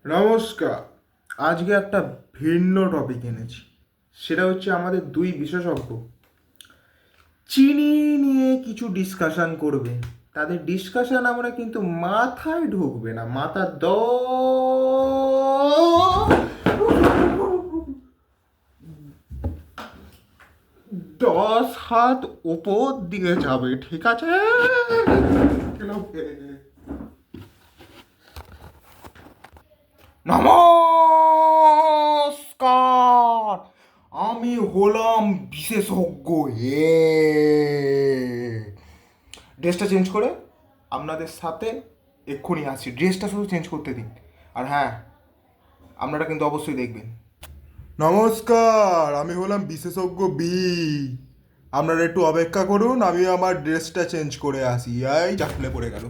নমস্কার। আজকে একটা ভিন্ন টপিক এনেছি। সেটা হচ্ছে আমাদের দুই বিশেষজ্ঞ চিনি নিয়ে কিছু ডিসকাশন করবে। তাদের ডিসকাশন আমরা কিন্তু মাথায় ঢুকবে না, মাথা 10 হাত ওপর দিকে যাবে, ঠিক আছে? নমস্কার, আমি হলাম বিশেষজ্ঞ এ। ড্রেসটা চেঞ্জ করে আপনাদের সাথে এক্ষুনি আসছি। ড্রেসটা শুধু চেঞ্জ করতে দিন। আর হ্যাঁ, আপনারা কিন্তু অবশ্যই দেখবেন। নমস্কার, আমি হলাম বিশেষজ্ঞ বি। আপনারা একটু অপেক্ষা করুন, আমি আমার ড্রেসটা চেঞ্জ করে আসি। এই চাকলে পড়ে গেল।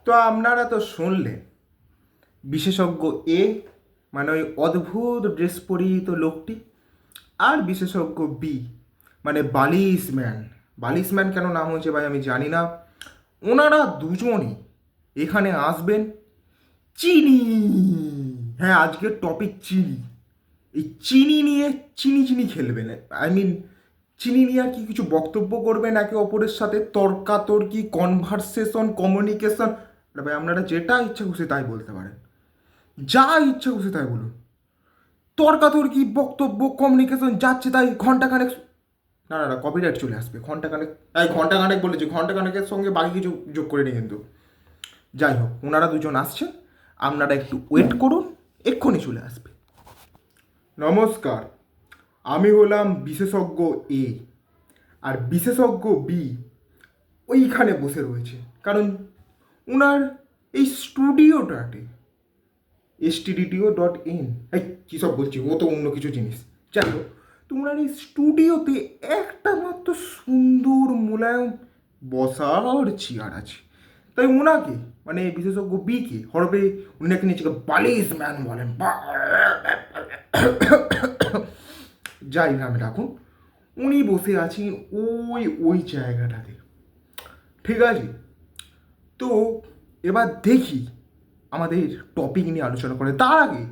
তো আপনারা তো শুনলেন বিশেষজ্ঞ এ মানে ওই অদ্ভুত ড্রেস পরিহিত লোকটি, আর বিশেষজ্ঞ বি মানে বালিশম্যান। বালিশম্যান কেন নাম হয়েছে ভাই আমি জানি না। ওনারা দুজনই এখানে আসবেন চিনি। হ্যাঁ, আজকের টপিক চিনি। এই চিনি নিয়ে চিনি চিনি খেলবেন, চিনি নিয়ে আর কি কিছু বক্তব্য করবেন, একে অপরের সাথে তর্কাতর্কি, কনভারসেশন, কমিউনিকেশন। ভাই আপনারা যেটা ইচ্ছা খুশি তাই বলতে পারেন, যা ইচ্ছা খুশি তাই বলুন। তর্কাতর্কি, বক্তব্য, কমিউনিকেশন যাচ্ছে তাই ঘন্টাখানেক। না না না, কপিরাইট চলে আসবে। ঘন্টাখানেক, এই ঘন্টাখানেক বলেছি, ঘন্টাখানেকের সঙ্গে বাকি কিছু যোগ করে নিই কিন্তু। যাই হোক, ওনারা দুজন আসছেন, আপনারা একটু ওয়েট করুন, এক্ষুনি চলে আসবে। নমস্কার, আমি হলাম বিশেষজ্ঞ এ, আর বিশেষজ্ঞ বি ওইখানে বসে রয়েছে। কারণ ওনার এই স্টুডিওটাতে stdio.in, এই কী সব বলছি, ও তো অন্য কিছু জিনিস। যাই হোক, তোমরা এই স্টুডিওতে একটা মাত্র সুন্দর মোলায়েম বসার চেয়ার আছে। তাই ওনাকে মানে বিশেষজ্ঞ বিকে হরবে উনি নাকি নিজেকে বালিশ ম্যান বলেন। যাই নামে রাখুন, উনি বসে আছেন ওই জায়গাটাতে, ঠিক আছে? তো এবার দেখি আমাদের টপিক নিয়ে আলোচনা করে তার আগে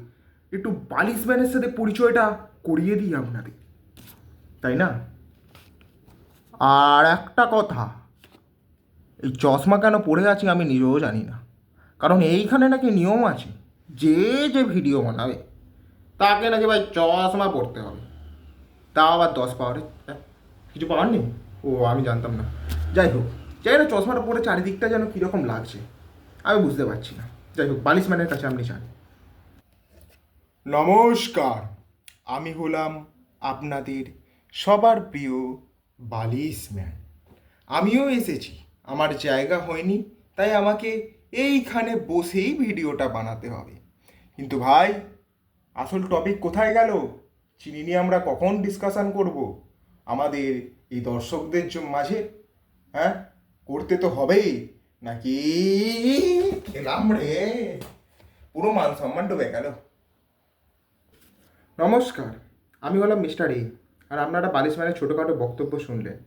একটু বালিশম্যানের সাথে পরিচয়টা করিয়ে দিই আপনাদের, তাই না? আর একটা কথা, এই চশমা কেন পড়ে আছি আমি নিজেও জানি না। কারণ এইখানে নাকি নিয়ম আছে, যে যে ভিডিও বানাবে তাকে নাকি ভাই চশমা পড়তে হবে, তাও আবার 10 পাওয়ারে। কিছু পাওয়ার নেই? ও, আমি জানতাম না। যাই হোক, যাই না, চশমাটা পরে চারিদিকটা যেন কীরকম লাগছে আমি বুঝতে পারছি না। যাই হোক, বালিশম্যানের কাছে আপনি যান। নমস্কার, আমি হলাম আপনাদের সবার প্রিয় বালিশম্যান। আমিও এসেছি, আমার জায়গা হয়নি, তাই আমাকে এইখানে বসেই ভিডিওটা বানাতে হবে। কিন্তু ভাই, আসল টপিক কোথায় গেল? চিনি নিয়ে আমরা কখন ডিসকাশন করব আমাদের এই দর্শকদের মাঝে? হ্যাঁ, করতে তো হবেই নাকি? খেলাম রে, পুরো মান সম্মান ডুবে গেল। নমস্কার, আমি হলাম মিস্টার এ, আর আপনারা বালিশম্যানের ছোটোখাটো বক্তব্য শুনলেন।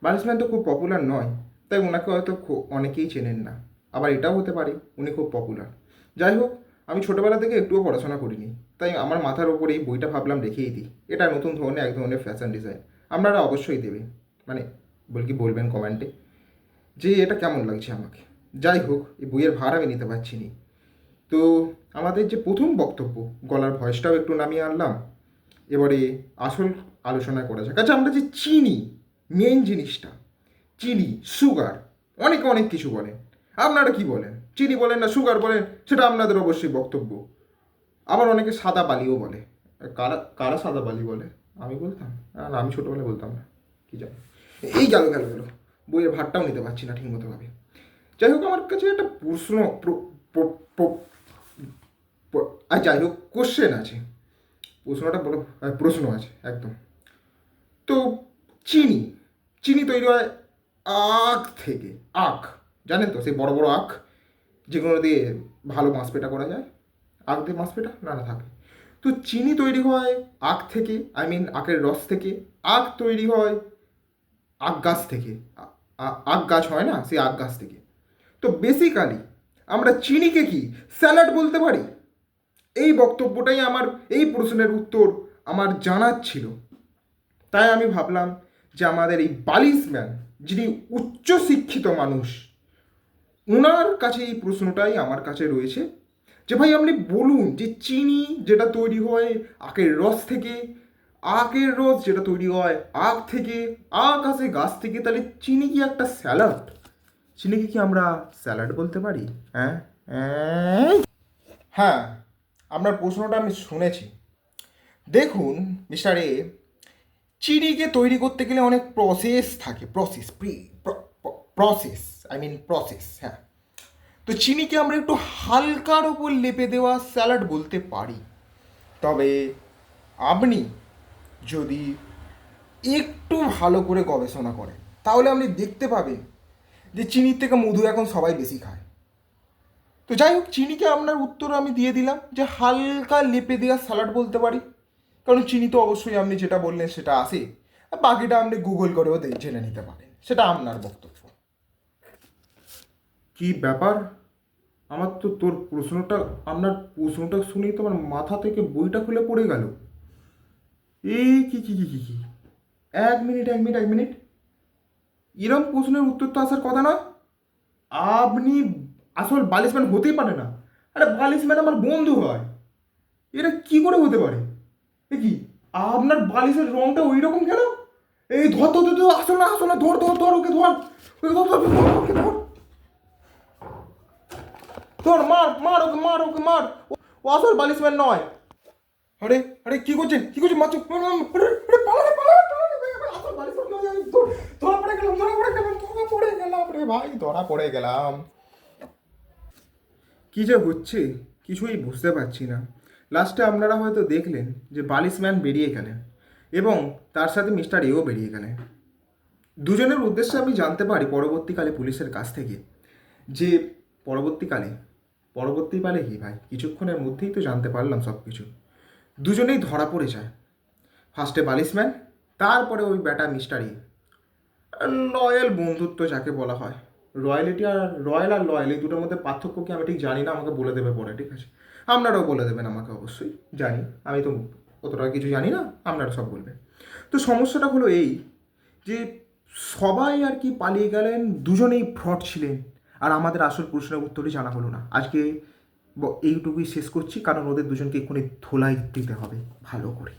বালিশম্যান তো খুব পপুলার নয়, তাই ওনাকে হয়তো অনেকেই চেনেন না। আবার এটাও হতে পারে উনি খুব পপুলার। যাই হোক, আমি ছোটোবেলা থেকে একটুও পড়াশোনা করিনি, তাই আমার মাথার ওপরে এই বইটা ভাবলাম রেখেই দিই। এটা নতুন ধরনের এক ধরনের ফ্যাশন ডিজাইন। আপনারা অবশ্যই দেবেন, মানে বলবেন কমেন্টে যে এটা কেমন লাগছে আমাকে। যাই হোক, এই বইয়ের ভার আমি নিতে পারছি না। তো আমাদের যে প্রথম বক্তব্য, গলার ভয়েসটাও একটু নামিয়ে আনলাম। এবারে আসল আলোচনা করা যাক। আচ্ছা, আমরা যে চিনি, মেন জিনিসটা চিনি, সুগার, অনেকে অনেক কিছু বলেন। আপনারা কি বলেন? চিনি বলেন না সুগার বলেন, সেটা আপনাদের অবশ্যই বক্তব্য। আবার অনেকে সাদা বালিও বলে। কারা কারা সাদা বালি বলে? আমি বলতাম না, আমি ছোটোবেলায় বলতাম না, কি জানি। এই গেল গেল গেল, বইয়ের ভাতটাও নিতে পারছি না ঠিক মতো ভাবে। যাই হোক, আমার কাছে একটা প্রশ্ন আর যাই হোক, কোশ্চেন আছে। প্রশ্নটা বলো। প্রশ্ন আছে একদম। তো চিনি, চিনি তৈরি হয় আখ থেকে। আখ, জানেন তো, সেই বড় বড় আখ যেগুলো দিয়ে ভালো মাংসপেটা করা যায়। আখ দিয়ে মাংসপেটা না না থাকে। তো চিনি তৈরি হয় আখ থেকে, আখের রস থেকে। আখ তৈরি হয় আখ গাছ থেকে। আখ গাছ হয় না, সেই আখ গাছ থেকে। তো বেসিক্যালি আমরা চিনিকে কি স্যালাড বলতে পারি? এই বক্তব্যটাই আমার, এই প্রশ্নের উত্তর আমার জানার ছিল। তাই আমি ভাবলাম যে আমাদের এই বালিশম্যান, যিনি উচ্চশিক্ষিত মানুষ, ওনার কাছে এই প্রশ্নটাই আমার কাছে রয়েছে যে ভাই আপনি বলুন যে চিনি যেটা তৈরি হয় আখের রস থেকে, আখের রস যেটা তৈরি হয় আখ থেকে, আখ আসে গাছ থেকে, তাহলে চিনি কি একটা স্যালাড? চিনিকে কি আমরা স্যালাড বলতে পারি? হ্যাঁ, হ্যাঁ, আপনার প্রশ্নটা আমি শুনেছি। দেখুন মিস্টার এ, চিনিকে তৈরি করতে গেলে অনেক প্রসেস থাকে, প্রসেস, প্রসেস, হ্যাঁ। তো চিনিকে আমরা একটু হালকার ওপর লেপে দেওয়া স্যালাড বলতে পারি। তবে আপনি যদি একটু ভালো করে গবেষণা করেন তাহলে আপনি দেখতে পাবেন যে চিনির থেকে মধু এখন সবাই বেশি খায়। তো যাই হোক, চিনিকে আপনার উত্তর আমি দিয়ে দিলাম যে হালকা লেপে দেওয়া স্যালাড বলতে পারি, কারণ চিনি তো অবশ্যই আপনি যেটা বললেন সেটা আসে, আর বাকিটা আপনি গুগল করেও জেনে নিতে পারেন, সেটা আপনার বক্তব্য। কি ব্যাপার, আমার তো আপনার প্রশ্নটা শুনেই তো আমার মাথা থেকে বইটা খুলে পড়ে গেল। এই কি, এক মিনিট, এরম প্রশ্নের উত্তর তো আসার কথা না। আপনি আসল বালিশম্যান হতেই পারে না। আরে বালিশম্যান আমার বন্ধু হয়, এটা কি করে হতে পারে? এ কি, আপনার বালিশের রংটা ওই রকম কেন? এই ধর ধর ধর ধর, আসো না, ধর ওকে ধর, ওকে ধর, মার ও আসল বালিশম্যান নয়। আরে আরে কি করছেন মারছো? আসল বালিশম্যান নয়, আমি ধরা পড়ে গেলাম রে ভাই, ধরা পড়ে গেলাম। কি যে হচ্ছে কিছুই বুঝতে পারছি না। লাস্টে আপনারা হয়তো দেখলেন যে বালিশম্যান বেরিয়ে গেলেন এবং তার সাথে মিস্টার এও বেরিয়ে গেলেন। দুজনের উদ্দেশ্যে আমি জানতে পারি পরবর্তীকালে পুলিশের কাছ থেকে যে পরবর্তীকালে কি ভাই, কিছুক্ষণের মধ্যেই তো জানতে পারলাম সব কিছু। দুজনেই ধরা পড়ে যায়, ফার্স্টে বালিশম্যান, তারপরে ওই ব্যাটা মিস্টার ই। লয়াল বন্ধুত্ব যাকে বলা হয়, রয়্যাল আর লয়াল এই দুটোর মধ্যে পার্থক্য কি আমি ঠিক জানি না, আমাকে বলে দেবে পরে, ঠিক আছে? আপনারাও বলে দেবেন আমাকে, অবশ্যই জানি, আমি তো অতটা কিছু জানি না, আপনারা সব বলবেন। তো সমস্যাটা হলো এই যে সবাই আর কি পালিয়ে গেলেন, দুজনেই ফ্রড ছিলেন, আর আমাদের আসল প্রশ্নের উত্তরই জানা হলো না। আজকে এইটুকুই শেষ করছি, কারণ ওদের দুজনকে এক্ষুনি ধোলাই দিতে হবে ভালো করে।